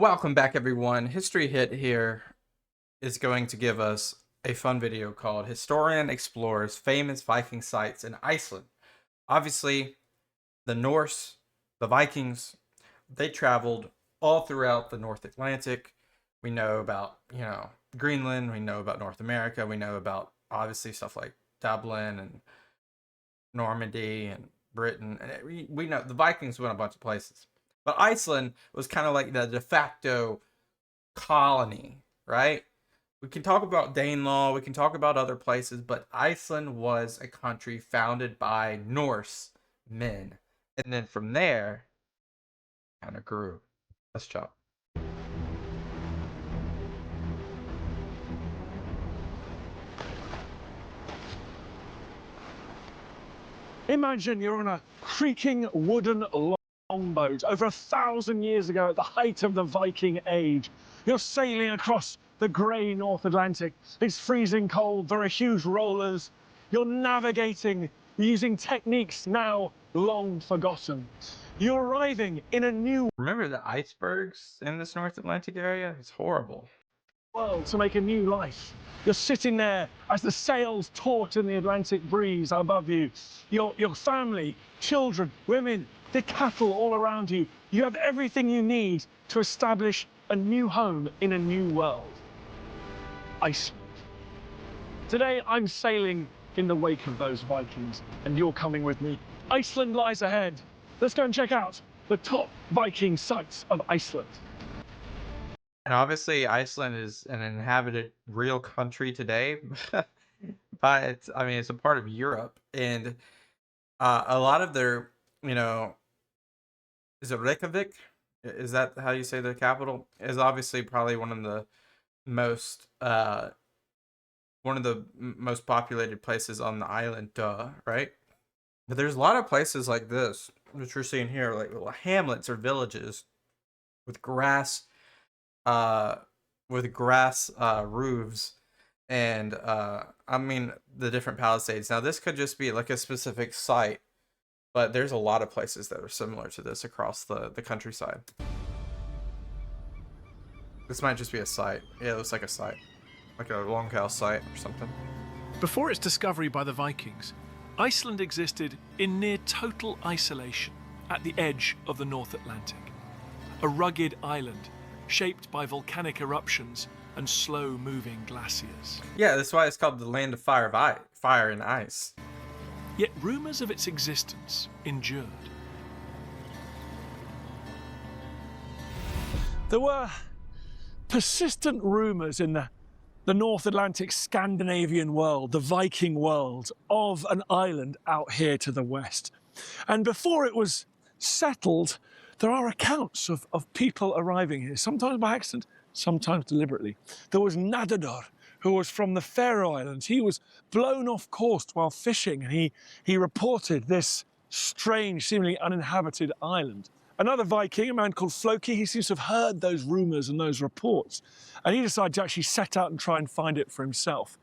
Welcome back, everyone. History Hit here is going to give us a fun video called Historian Explores Famous Viking Sites in Iceland. Obviously, the Norse, the Vikings, they traveled all throughout the North Atlantic. We know about, Greenland. We know about North America. We know about, obviously, stuff like Dublin and Normandy and Britain. And we know the Vikings went a bunch of places. But Iceland was kind of like the de facto colony, right? We can talk about Danelaw, we can talk about other places, but Iceland was a country founded by Norse men. And then from there, kind of grew. Let's chop. Imagine you're on a creaking wooden longboat over 1,000 years ago at the height of the Viking Age. You're sailing across the grey North Atlantic. It's freezing cold, there are huge rollers. You're navigating using techniques now long forgotten. You're arriving in a new Remember the icebergs in this North Atlantic area? It's horrible. world to make a new life. You're sitting there as the sails taut in the Atlantic breeze above you. Your family, children, women, the cattle all around you. You have everything you need to establish a new home in a new world. Iceland. Today I'm sailing in the wake of those Vikings, and you're coming with me. Iceland lies ahead. Let's go and check out the top Viking sites of Iceland. And obviously, Iceland is an inhabited real country today, but it's a part of Europe, and a lot of their, is it Reykjavik? Is that how you say the capital? Is obviously probably one of the most most populated places on the island, right? But there's a lot of places like this, which we're seeing here, like little hamlets or villages with grass roofs and the different palisades. Now this could just be like a specific site, but there's a lot of places that are similar to this across the countryside. This might just be a site. Yeah, it looks like a site, like a longhouse site or something. Before its discovery by the Vikings, Iceland existed in near total isolation at the edge of the North Atlantic, a rugged island shaped by volcanic eruptions and slow-moving glaciers. Yeah, that's why it's called the land of fire and ice. Yet rumours of its existence endured. There were persistent rumours in the North Atlantic Scandinavian world, the Viking world, of an island out here to the west. And before it was settled, there are accounts of people arriving here, sometimes by accident, sometimes deliberately. There was Nadador, who was from the Faroe Islands. He was blown off course while fishing, and he reported this strange, seemingly uninhabited island. Another Viking, a man called Floki, he seems to have heard those rumours and those reports, and he decided to actually set out and try and find it for himself.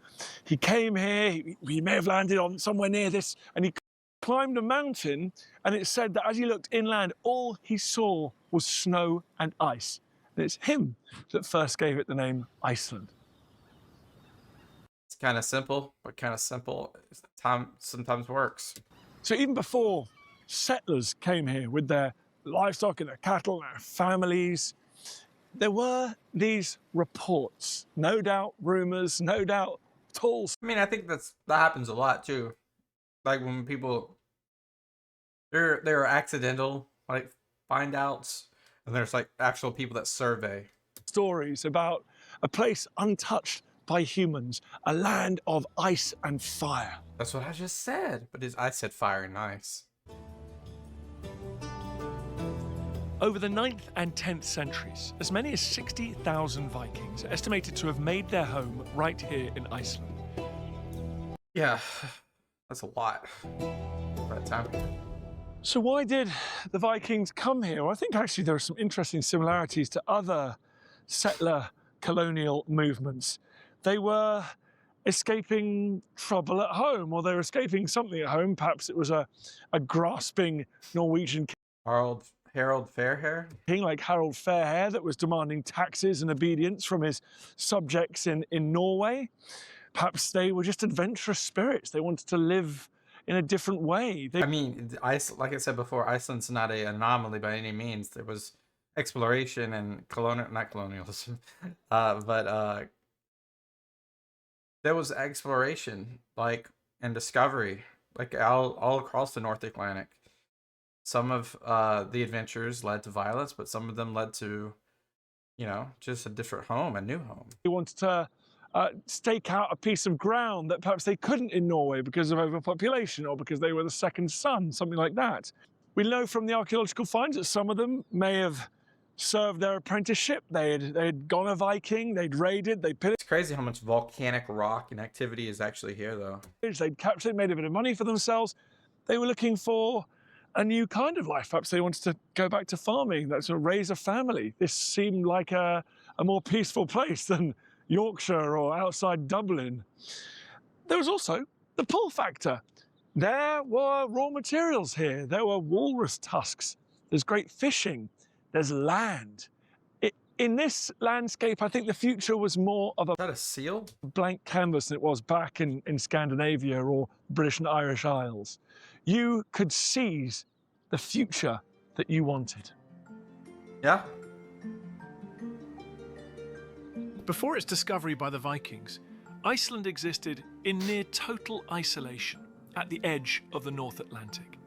He came here, he may have landed on somewhere near this, and he climbed a mountain, and it said that as he looked inland, all he saw was snow and ice. And it's him that first gave it the name Iceland. It's kind of simple, but kind of simple sometimes works. So even before settlers came here with their livestock and their cattle and their families, there were these reports, no doubt rumours, no doubt tall. I think that happens a lot too. Like when people, there are accidental like find outs, and there's like actual people that survey Stories about a place untouched by humans, a land of ice and fire. That's what I just said, but I said fire and ice. Over the 9th and 10th centuries, as many as 60,000 Vikings are estimated to have made their home right here in Iceland. Yeah, that's a lot for that time. So why did the Vikings come here? Well, I think actually there are some interesting similarities to other settler colonial movements. They were escaping trouble at home, or they were escaping something at home. Perhaps it was a grasping Norwegian Harald Harold Fairhair? King like Harold Fairhair that was demanding taxes and obedience from his subjects in Norway. Perhaps they were just adventurous spirits. They wanted to live in a different way. I mean, like I said before, Iceland's not an anomaly by any means. There was exploration and not colonialism, but there was exploration, like, and discovery, like all across the North Atlantic. Some of the adventures led to violence, but some of them led to, just a different home, a new home. They wanted to stake out a piece of ground that perhaps they couldn't in Norway because of overpopulation or because they were the second son, something like that. We know from the archaeological finds that some of them may have served their apprenticeship. They had gone a Viking, they'd raided, they pillaged. It's crazy how much volcanic rock and activity is actually here, though. They'd captured, made a bit of money for themselves. They were looking for a new kind of life. Perhaps they wanted to go back to farming, that's to raise a family. This seemed like a more peaceful place than Yorkshire or outside Dublin. There was also the pull factor. There were raw materials here. There were walrus tusks. There's great fishing. There's land. In this landscape, I think the future was more of Is that a seal? blank canvas than it was back in Scandinavia or British and Irish Isles. You could seize the future that you wanted. Yeah. Before its discovery by the Vikings, Iceland existed in near total isolation at the edge of the North Atlantic.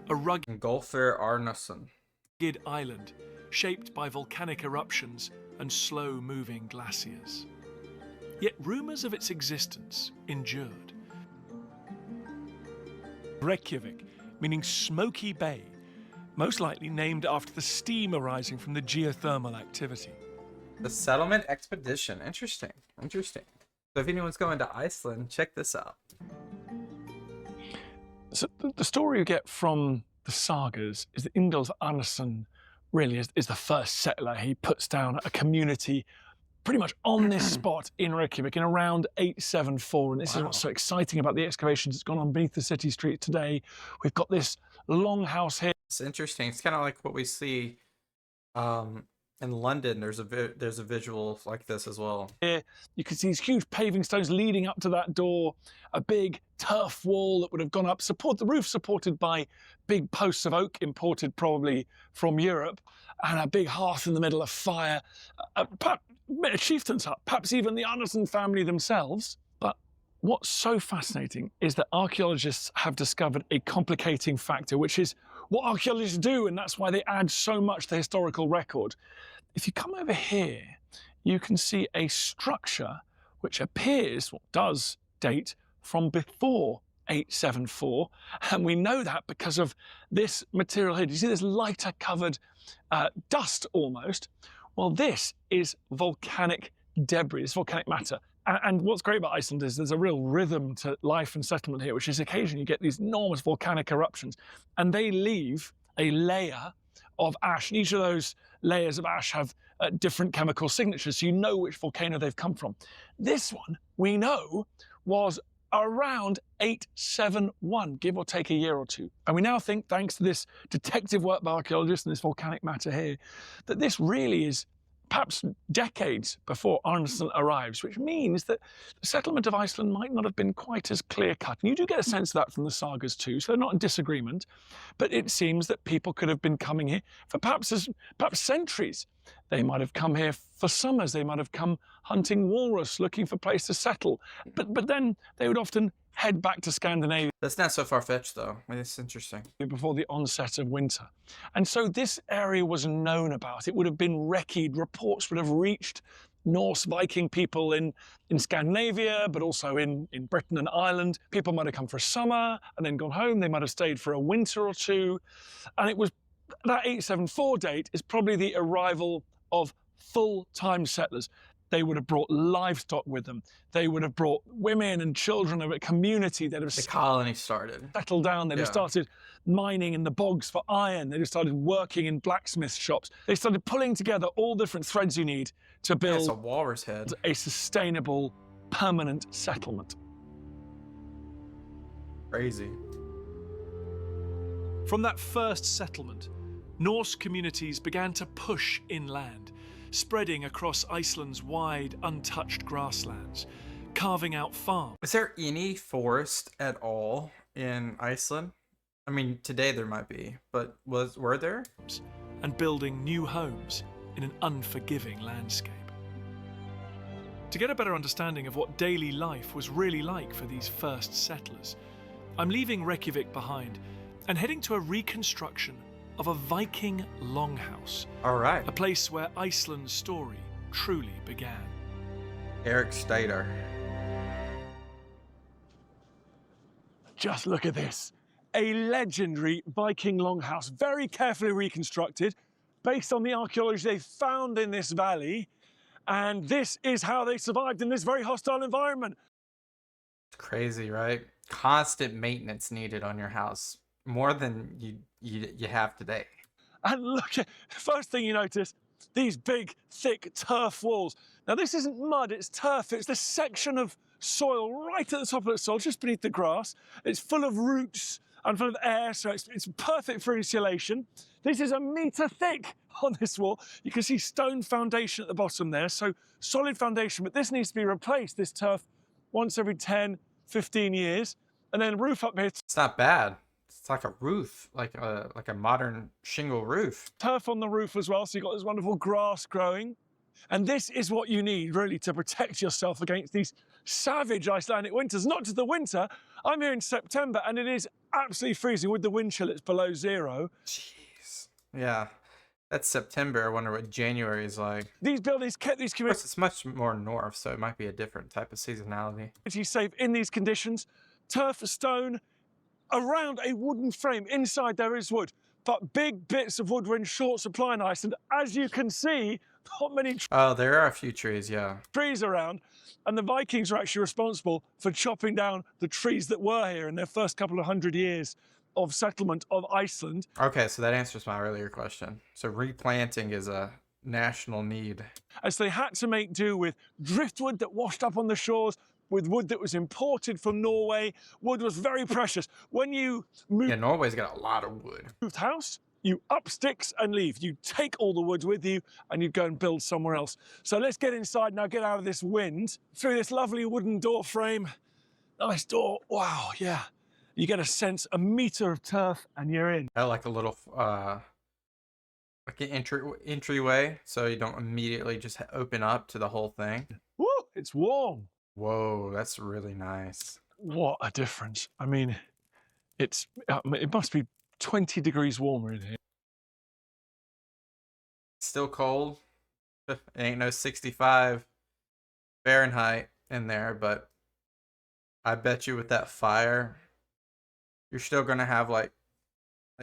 A rugged Golfer Arnason. island shaped by volcanic eruptions and slow-moving glaciers. Yet rumours of its existence endured. Reykjavik, meaning smoky bay, most likely named after the steam arising from the geothermal activity. The Settlement Expedition. Interesting. Interesting. So if anyone's going to Iceland, check this out. So the story you get from the sagas is that Ingolf Arnason really is the first settler. He puts down a community pretty much on this spot in Reykjavik in around 874. And this is what's so exciting about the excavations that's gone on beneath the city street today. We've got this longhouse here. It's interesting. It's kind of like what we see in London. There's a visual like this as well. Here you can see these huge paving stones leading up to that door, a big turf wall that would have gone up, the roof supported by big posts of oak imported probably from Europe, and a big hearth in the middle, of fire, a chieftain's hut, perhaps even the Arnason family themselves. But what's so fascinating is that archaeologists have discovered a complicating factor, which is what archaeologists do, and that's why they add so much to the historical record. If you come over here, you can see a structure which appears, does date from before 874, and we know that because of this material here. Do you see this lighter covered dust almost? Well, this is volcanic debris, it's volcanic matter. And what's great about Iceland is there's a real rhythm to life and settlement here, which is occasionally you get these enormous volcanic eruptions, and they leave a layer of ash. And each of those layers of ash have different chemical signatures, so you know which volcano they've come from. This one, we know, was around 871, give or take a year or two. And we now think, thanks to this detective work by archaeologists and this volcanic matter here, that this really is perhaps decades before Arnason arrives, which means that the settlement of Iceland might not have been quite as clear-cut. And you do get a sense of that from the sagas too, so they're not in disagreement. But it seems that people could have been coming here for perhaps centuries. They might have come here for summers. They might have come hunting walrus, looking for a place to settle. But then they would often head back to Scandinavia. That's not so far-fetched, though. I mean, it's interesting. Before the onset of winter. And so this area was known about. It would have been reccied. Reports would have reached Norse Viking people in Scandinavia, but also in Britain and Ireland. People might have come for a summer and then gone home. They might have stayed for a winter or two. And it was that 874 date is probably the arrival of full-time settlers. They would have brought livestock with them. They would have brought women and children of a community that have the colony started. Settled down. They'd have started mining in the bogs for iron. They'd have started working in blacksmith shops. They started pulling together all different threads you need to build a walrus head. A sustainable, permanent settlement. Crazy. From that first settlement, Norse communities began to push inland, spreading across Iceland's wide, untouched grasslands, carving out farms. Is there any forest at all in Iceland? I mean, today there might be, but were there? And building new homes in an unforgiving landscape. To get a better understanding of what daily life was really like for these first settlers, I'm leaving Reykjavik behind and heading to a reconstruction of a Viking longhouse. All right. A place where Iceland's story truly began. Eric Stader. Just look at this. A legendary Viking longhouse, very carefully reconstructed, based on the archaeology they found in this valley. And this is how they survived in this very hostile environment. It's crazy, right? Constant maintenance needed on your house, more than you have today. And look at, first thing you notice, these big, thick turf walls. Now, this isn't mud, it's turf. It's this section of soil right at the top of the soil, just beneath the grass. It's full of roots and full of air, so it's perfect for insulation. This is 1 meter thick on this wall. You can see stone foundation at the bottom there, so solid foundation, but this needs to be replaced, this turf, once every 10, 15 years. And then roof up here. It's not bad. It's like a roof, like a modern shingle roof. Turf on the roof as well, so you've got this wonderful grass growing. And this is what you need, really, to protect yourself against these savage Icelandic winters. Not just the winter. I'm here in September, and it is absolutely freezing. With the wind chill, it's below 0. Jeez. Yeah. That's September. I wonder what January is like. These buildings kept these Of course, communities it's much more north, so it might be a different type of seasonality. safe in these conditions. Turf, stone, around a wooden frame. Inside there is wood, but big bits of wood were in short supply in Iceland. As you can see, not many Oh, there are a few trees, yeah. trees around, and the Vikings are actually responsible for chopping down the trees that were here in their first couple of 100 years of settlement of Iceland. Okay, so that answers my earlier question. So replanting is a national need. As they had to make do with driftwood that washed up on the shores, with wood that was imported from Norway. Wood was very precious. When you Yeah, Norway's got a lot of wood. moved house, you up sticks and leave. You take all the wood with you and you go and build somewhere else. So let's get inside now, get out of this wind, through this lovely wooden door frame. Nice door, wow, yeah. You get a sense, 1 meter of turf and you're in. I like a little, like an entryway, so you don't immediately just open up to the whole thing. Woo, it's warm. Whoa, that's really nice. What a difference. I mean, it must be 20 degrees warmer in here. Still cold. It ain't no 65 Fahrenheit in there, but I bet you with that fire, you're still gonna have like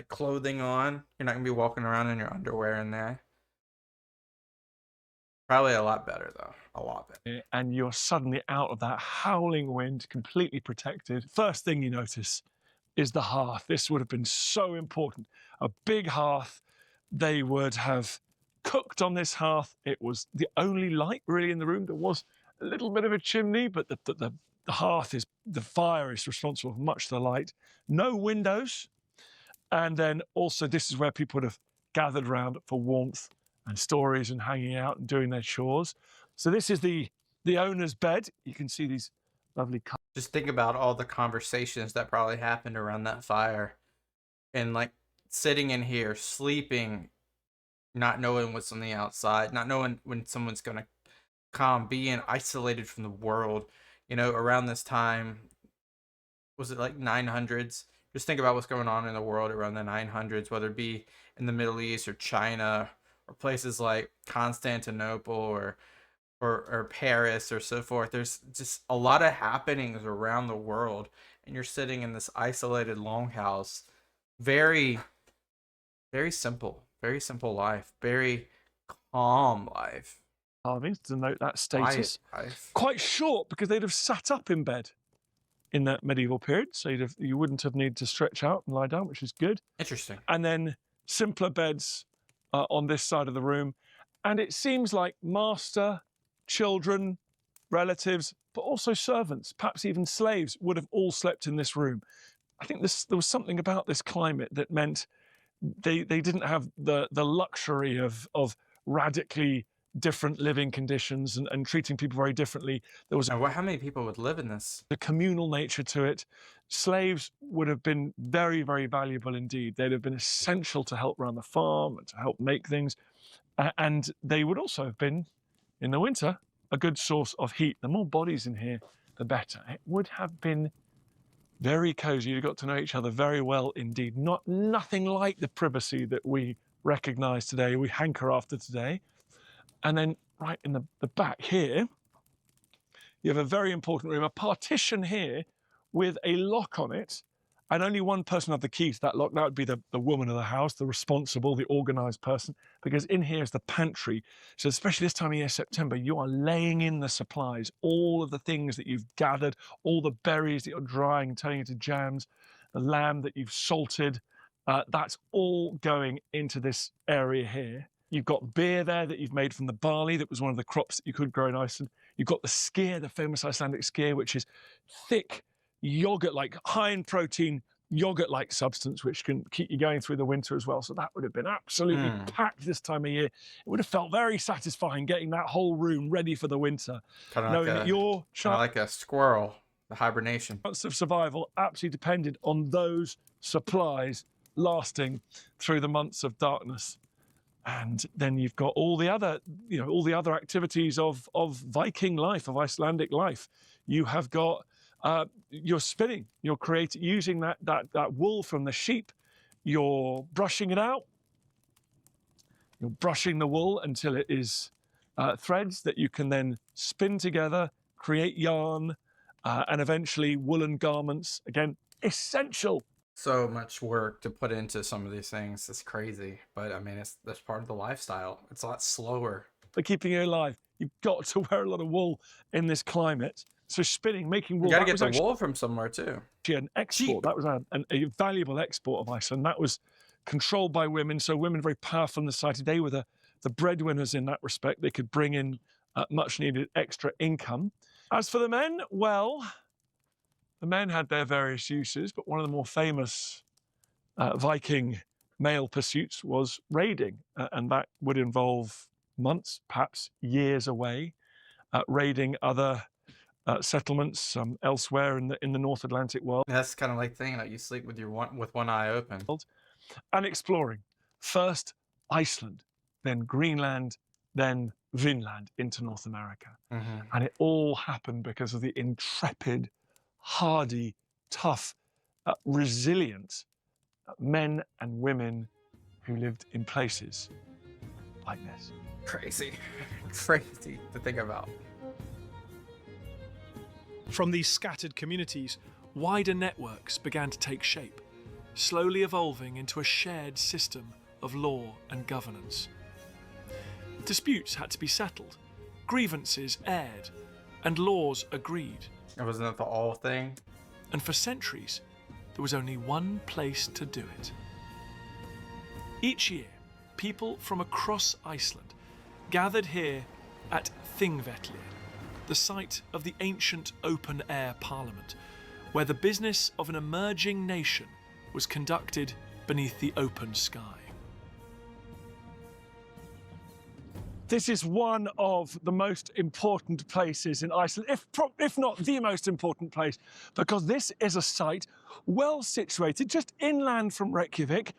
clothing on. You're not gonna be walking around in your underwear in there. Probably a lot better though. A lot better. And you're suddenly out of that howling wind, completely protected. First thing you notice is the hearth. This would have been so important. A big hearth. They would have cooked on this hearth. It was the only light really in the room. There was a little bit of a chimney, but the hearth is, the fire is responsible for much of the light. No windows. And then also this is where people would have gathered around for warmth and stories and hanging out and doing their chores. So this is the owner's bed. You can see these lovely colors. Just think about all the conversations that probably happened around that fire, and like sitting in here, sleeping, not knowing what's on the outside, not knowing when someone's gonna come, being isolated from the world. You know, around this time, was it like 900s? Just think about what's going on in the world around the 900s, whether it be in the Middle East or China or places like Constantinople or Paris or so forth. There's just a lot of happenings around the world, and you're sitting in this isolated longhouse. Very, very simple life. Very calm life. Carvings to note that status. Quiet life. Quite short because they'd have sat up in bed in that medieval period, so you wouldn't have needed to stretch out and lie down, which is good. Interesting. And then simpler beds on this side of the room. And it seems like master, children, relatives, but also servants, perhaps even slaves, would have all slept in this room. I think there was something about this climate that meant they didn't have the luxury of radically different living conditions and treating people very differently. There was Now, how many people would live in this? a communal nature to it. Slaves would have been very, very valuable indeed. They'd have been essential to help run the farm and to help make things. And they would also have been, in the winter, a good source of heat. The more bodies in here, the better. It would have been very cozy. You got to know each other very well indeed. Nothing like the privacy that we recognize today, we hanker after today. And then right in the back here, you have a very important room, a partition here with a lock on it, and only one person had the key to that lock. That would be the woman of the house, the responsible, the organized person, because in here is the pantry. So especially this time of year, September, you are laying in the supplies, all of the things that you've gathered, all the berries that you're drying and turning into jams, the lamb that you've salted, that's all going into this area here. You've got beer there that you've made from the barley. That was one of the crops that you could grow in Iceland. You've got the skyr, the famous Icelandic skyr, which is thick, yogurt-like, high in protein, yogurt-like substance, which can keep you going through the winter as well. So that would have been absolutely packed this time of year. It would have felt very satisfying getting that whole room ready for the winter. Knowing that your like a squirrel, the hibernation. Chance of survival absolutely depended on those supplies lasting through the months of darkness. And then you've got all the other, all the other activities of Viking life, of Icelandic life. You have got you're spinning, you're using that wool from the sheep. You're brushing it out. You're brushing the wool until it is threads that you can then spin together, create yarn, and eventually woolen garments. Again, essential. So much work to put into some of these things. It's crazy, but I mean, that's part of the lifestyle. It's a lot slower. For keeping you alive, you've got to wear a lot of wool in this climate. So spinning, making wool. You got to get the wool from somewhere too. An export. That was a valuable export of Iceland. That was controlled by women. So women very powerful in the society. They were the breadwinners in that respect. They could bring in much needed extra income. As for the men, well, the men had their various uses, but one of the more famous Viking male pursuits was raiding, and that would involve months, perhaps years away, raiding other settlements elsewhere in the North Atlantic world. That's kind of like thing that you sleep with one eye open. And exploring. First Iceland, then Greenland, then Vinland into North America. And it all happened because of the intrepid, hardy, tough, resilient men and women who lived in places like this. Crazy. Crazy to think about. From these scattered communities, wider networks began to take shape, slowly evolving into a shared system of law and governance. Disputes had to be settled, grievances aired, and laws agreed. Wasn't that the all thing? And for centuries, there was only one place to do it. Each year, people from across Iceland gathered here at Thingvellir, the site of the ancient open-air parliament, where the business of an emerging nation was conducted beneath the open sky. This is one of the most important places in Iceland, if not the most important place, because this is a site well situated, just inland from Reykjavik,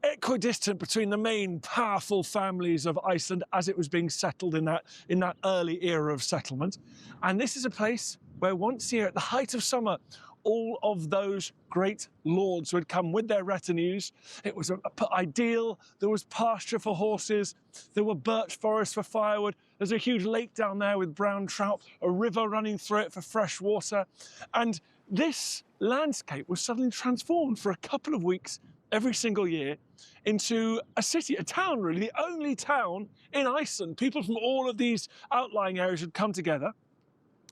equidistant between the main powerful families of Iceland as it was being settled in that early era of settlement. And this is a place where once a year, at the height of summer, all of those great lords who had come with their retinues. It was ideal. There was pasture for horses. There were birch forests for firewood. There's a huge lake down there with brown trout, a river running through it for fresh water. And this landscape was suddenly transformed for a couple of weeks every single year into a city, a town really, the only town in Iceland. People from all of these outlying areas had come together.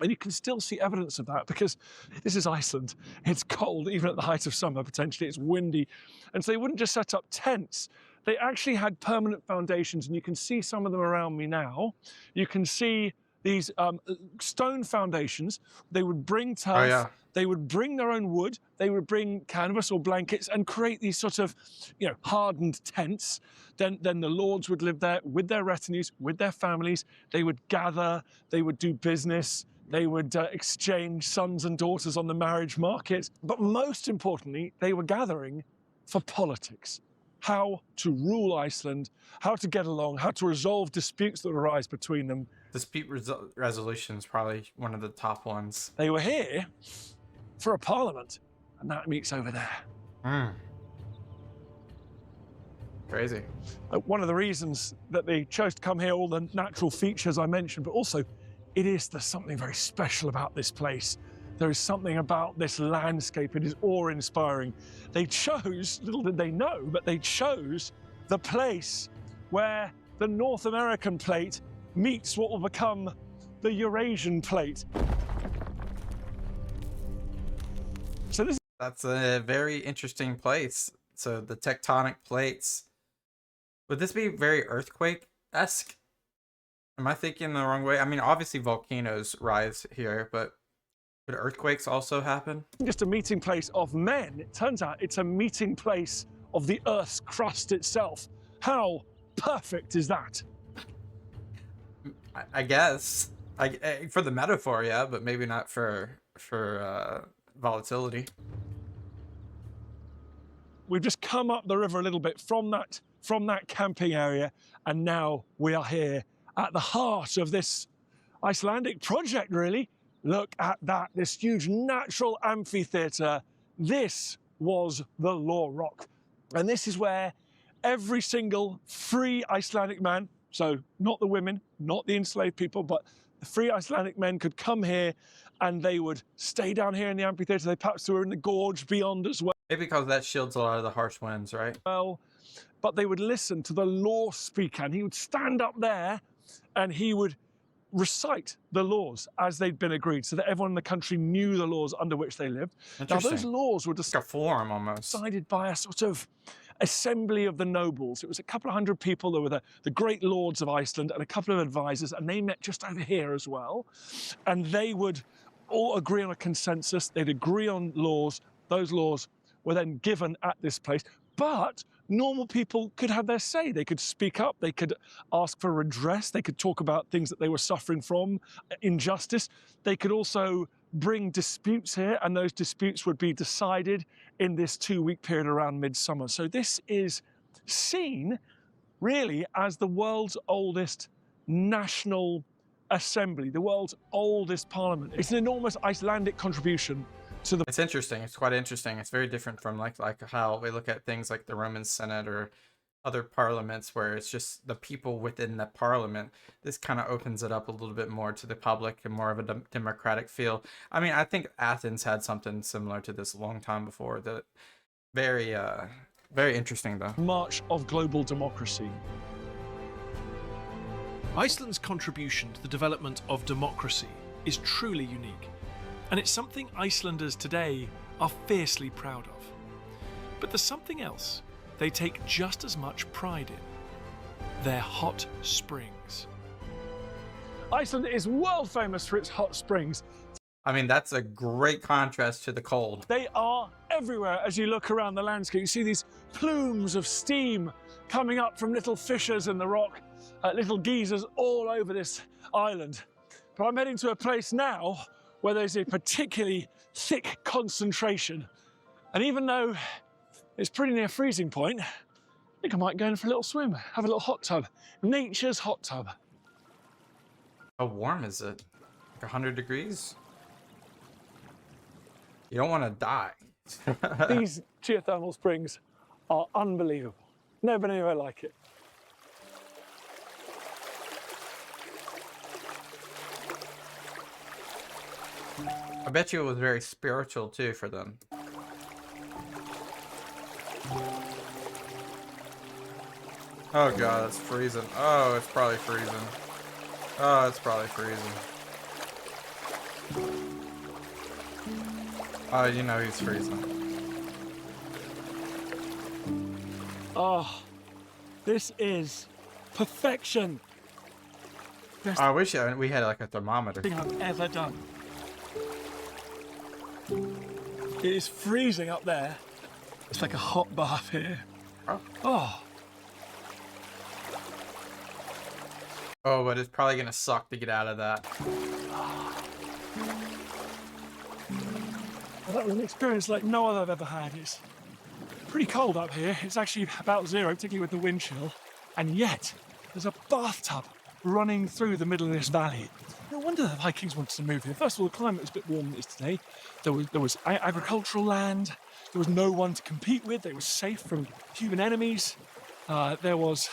And you can still see evidence of that because this is Iceland. It's cold, even at the height of summer, potentially. It's windy. And so they wouldn't just set up tents. They actually had permanent foundations, and you can see some of them around me now. You can see these stone foundations. They would bring turf. Oh, yeah. They would bring their own wood. They would bring canvas or blankets and create these sort of, hardened tents. Then the lords would live there with their retinues, with their families. They would gather. They would do business. They would exchange sons and daughters on the marriage market. But most importantly, they were gathering for politics. How to rule Iceland, how to get along, how to resolve disputes that arise between them. Dispute resolution is probably one of the top ones. They were here for a parliament, and that meets over there. Crazy. One of the reasons that they chose to come here, all the natural features I mentioned, but also there's something very special about this place. There is something about this landscape. It is awe-inspiring. They chose, little did they know, but they chose the place where the North American plate meets what will become the Eurasian plate. So That's a very interesting place. So the tectonic plates. Would this be very earthquake-esque? Am I thinking the wrong way? I mean, obviously volcanoes rise here, but would earthquakes also happen? just a meeting place of men. It turns out it's a meeting place of the Earth's crust itself. How perfect is that? I guess. For the metaphor, yeah, but maybe not for volatility. We've just come up the river a little bit from that camping area, and now we are here at the heart of this Icelandic project, really. Look at that, this huge natural amphitheatre. This was the Law Rock. And this is where every single free Icelandic man, so not the women, not the enslaved people, but the free Icelandic men could come here and they would stay down here in the amphitheatre. They perhaps were in the gorge beyond as Maybe because that shields a lot of the harsh winds, right? well. But they would listen to the law speaker, and he would stand up there and he would recite the laws as they'd been agreed, so that everyone in the country knew the laws under which they lived. Now, those laws were Like a forum almost. decided by a sort of assembly of the nobles. It was a couple of hundred people. There were the great lords of Iceland and a couple of advisors, and they met just over here as well. And they would all agree on a consensus. They'd agree on laws. Those laws were then given at this place. But normal people could have their say. They could speak up. They could ask for redress. They could talk about things that they were suffering from, injustice. They could also bring disputes here, and those disputes would be decided in this 2-week period around midsummer. So this is seen really as the world's oldest national assembly, the world's oldest parliament. It's an enormous Icelandic contribution to the... It's interesting. It's quite interesting. It's very different from like how we look at things like the Roman Senate or other parliaments, where it's just the people within the parliament. This kind of opens it up a little bit more to the public and more of a democratic feel. I mean, I think Athens had something similar to this a long time before. That very interesting though. march of global democracy. Iceland's contribution to the development of democracy is truly unique, and it's something Icelanders today are fiercely proud of. But there's something else they take just as much pride in: their hot springs. Iceland is world famous for its hot springs. I mean, that's a great contrast to the cold. They are everywhere as you look around the landscape. You see these plumes of steam coming up from little fissures in the rock, little geysers all over this island. But I'm heading to a place now where there's a particularly thick concentration. And even though it's pretty near freezing point, I think I might go in for a little swim, have a little hot tub. Nature's hot tub. How warm is it? Like 100 degrees? You don't want to die. These geothermal springs are unbelievable. Never been anywhere like it. I bet you it was very spiritual too for them. Oh god, it's freezing. Oh, it's probably freezing. Oh, it's probably freezing. Oh, you know he's freezing. Oh, this is perfection. Best I wish we had like a thermometer. thing I've ever done. It is freezing up there. It's like a hot bath here. Oh. Oh, Oh, but it's probably gonna suck to get out of that. well, that was an experience like no other I've ever had. It's pretty cold up here. It's actually about 0, particularly with the wind chill. And yet, there's a bathtub running through the middle of this valley. No wonder the Vikings wanted to move here. First of all, the climate was a bit warmer than it is today. There was agricultural land. There was no one to compete with. They were safe from human enemies. There was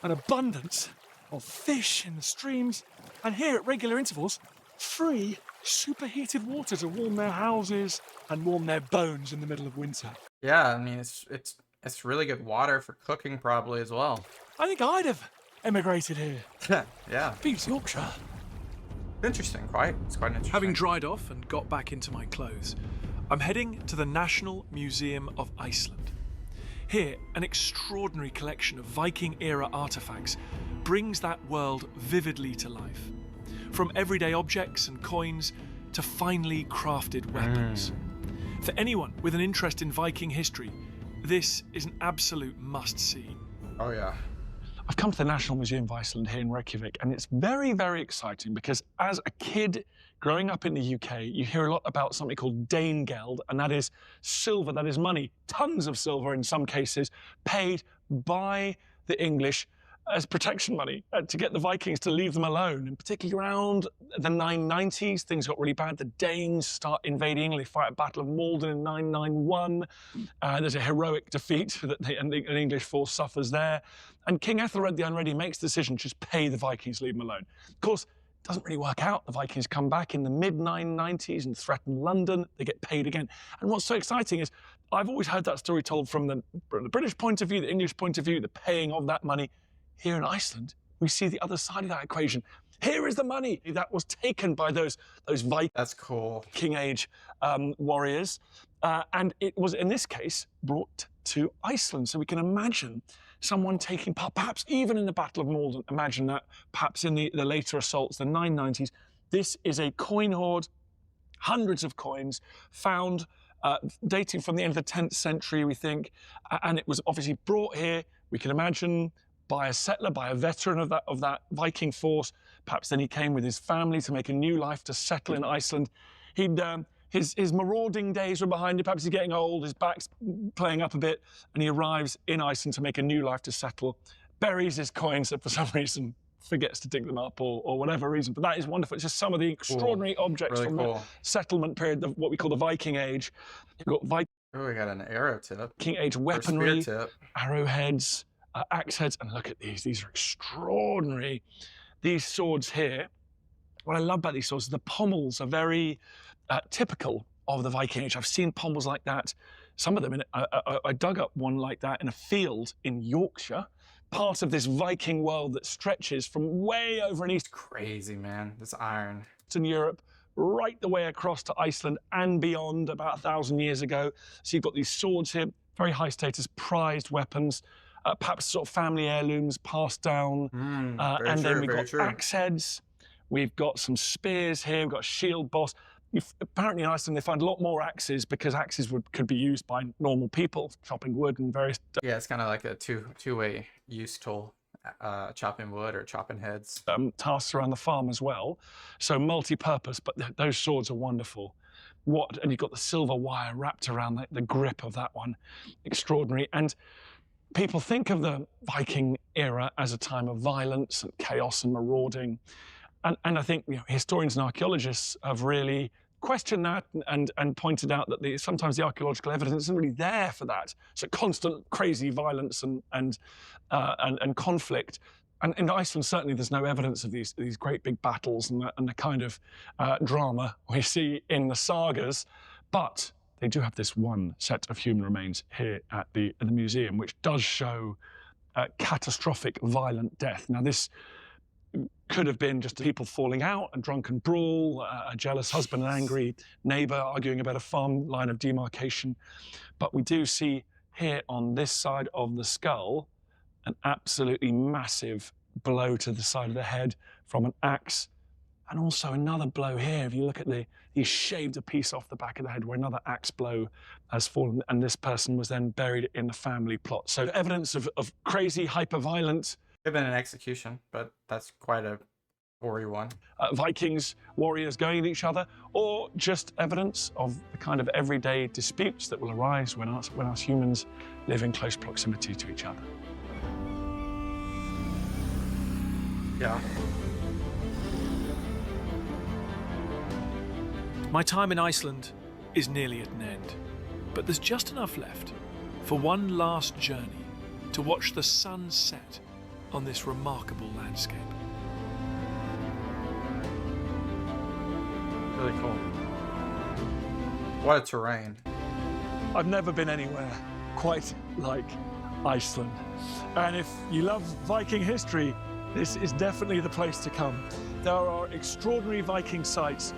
an abundance of fish in the streams. And here, at regular intervals, free, superheated water to warm their houses and warm their bones in the middle of winter. Yeah, I mean it's really good water for cooking probably as well. I think I'd have emigrated here. Yeah, Beats Yorkshire. interesting. It's quite interesting. Having dried off and got back into my clothes, I'm heading to the National Museum of Iceland. Here, an extraordinary collection of Viking-era artifacts brings that world vividly to life. From everyday objects and coins to finely crafted weapons. For anyone with an interest in Viking history, this is an absolute must-see. Oh yeah. I've come to the National Museum of Iceland here in Reykjavik, and it's very, very exciting because as a kid growing up in the UK, you hear a lot about something called Danegeld, and that is silver, that is money, tons of silver in some cases, paid by the English as protection money to get the Vikings to leave them alone. And particularly around the 990s, things got really bad. The Danes start invading England. They fight at Battle of Malden in 991. There's a heroic defeat that an English force suffers there. And King Ethelred the Unready makes the decision to just pay the Vikings, leave them alone. Of course, it doesn't really work out. The Vikings come back in the mid-990s and threaten London. They get paid again. And what's so exciting is I've always heard that story told from the British point of view, the English point of view, the paying of that money. Here in Iceland, we see the other side of that equation. Here is the money that was taken by those Viking That's cool. Age warriors, and it was, in this case, brought to Iceland. So we can imagine someone taking part, perhaps even in the Battle of Malden. Imagine that, perhaps in the later assaults, the 990s. This is a coin hoard, hundreds of coins found, dating from the end of the 10th century, we think, and it was obviously brought here. We can imagine by a settler, by a veteran of that Viking force. Perhaps then he came with his family to make a new life, to settle in Iceland. His marauding days were behind him. Perhaps he's getting old, his back's playing up a bit, and he arrives in Iceland to make a new life, to settle, buries his coins that for some reason forgets to dig them up or whatever reason. But that is wonderful. It's just some of the extraordinary objects Really from cool. the settlement period, what we call the Viking Age. You've got Oh, we got an arrow tip. Viking Age Or weaponry, spear tip. arrowheads, axe heads, and look at these. These are extraordinary. These swords here, what I love about these swords is the pommels are very typical of the Viking Age. I've seen pommels like that. Some of them, I dug up one like that in a field in Yorkshire, part of this Viking world that stretches from way over in Crazy, man. This iron. Eastern Europe, right the way across to Iceland and beyond about 1,000 years ago. So you've got these swords here, very high status, prized weapons. Perhaps sort of family heirlooms passed down. And then we've got axe heads. We've got some spears here. We've got shield boss. Apparently in Iceland, they find a lot more axes because axes could be used by normal people, chopping wood and various... Yeah, it's kind of like a two-way use tool. Chopping wood or chopping heads. Tasks around the farm as well. So multi-purpose, but those swords are wonderful. And you've got the silver wire wrapped around the grip of that one. Extraordinary. And people think of the Viking era as a time of violence and chaos and marauding. And I think historians and archaeologists have really questioned that and pointed out that sometimes the archaeological evidence isn't really there for that. So constant crazy violence and conflict. And in Iceland, certainly there's no evidence of these great big battles and the kind of drama we see in the sagas. But they do have this one set of human remains here at the museum, which does show catastrophic, violent death. Now, this could have been just people falling out, a drunken brawl, a jealous husband, an angry neighbour arguing about a farm line of demarcation. But we do see here on this side of the skull an absolutely massive blow to the side of the head from an axe, and also another blow here. If you look at he shaved a piece off the back of the head where another axe blow has fallen, and this person was then buried in the family plot. So evidence of crazy, hyper-violent. Could have been an execution, but that's quite a gory one. Vikings, warriors going at each other, or just evidence of the kind of everyday disputes that will arise when us humans live in close proximity to each other. Yeah. My time in Iceland is nearly at an end, but there's just enough left for one last journey to watch the sun set on this remarkable landscape. Really cool. What a terrain. I've never been anywhere quite like Iceland. And if you love Viking history, this is definitely the place to come. There are extraordinary Viking sites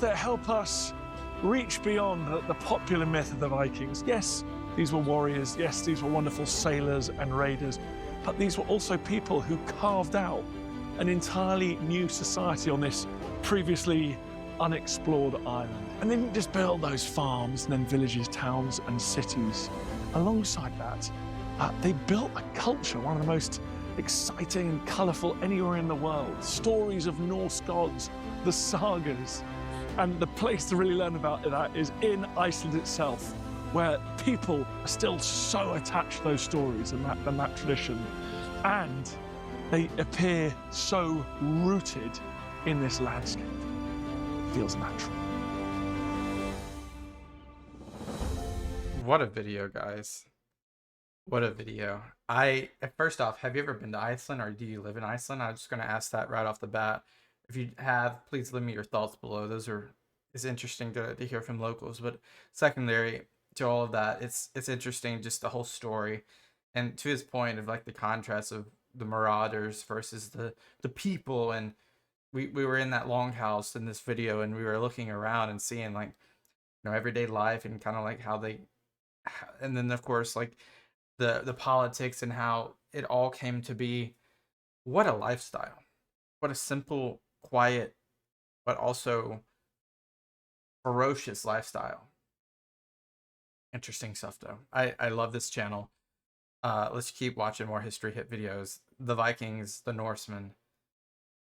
that help us reach beyond the popular myth of the Vikings. Yes, these were warriors. Yes, these were wonderful sailors and raiders. But these were also people who carved out an entirely new society on this previously unexplored island. And they didn't just build those farms and then villages, towns and cities. Alongside that, they built a culture, one of the most exciting and colourful anywhere in the world. Stories of Norse gods, the sagas. And the place to really learn about that is in Iceland itself, where people are still so attached to those stories and that tradition. And they appear so rooted in this landscape. It feels natural. What a video, guys. What a video. First off, have you ever been to Iceland, or do you live in Iceland? I'm just going to ask that right off the bat. If you have, please leave me your thoughts below. It's interesting to hear from locals. But secondary to all of that, it's interesting, just the whole story. And to his point of like the contrast of the marauders versus the people. And we were in that longhouse in this video, and we were looking around and seeing like, everyday life and kind of like how they, and then of course like the politics and how it all came to be. What a lifestyle. What a simple, quiet, but also ferocious lifestyle. Interesting stuff though. I love this channel. Let's keep watching more history hit videos. The Vikings, the Norsemen,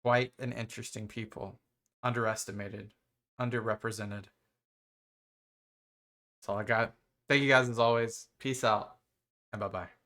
quite an interesting people. Underestimated, underrepresented. That's all I got. Thank you guys as always. Peace out and bye-bye.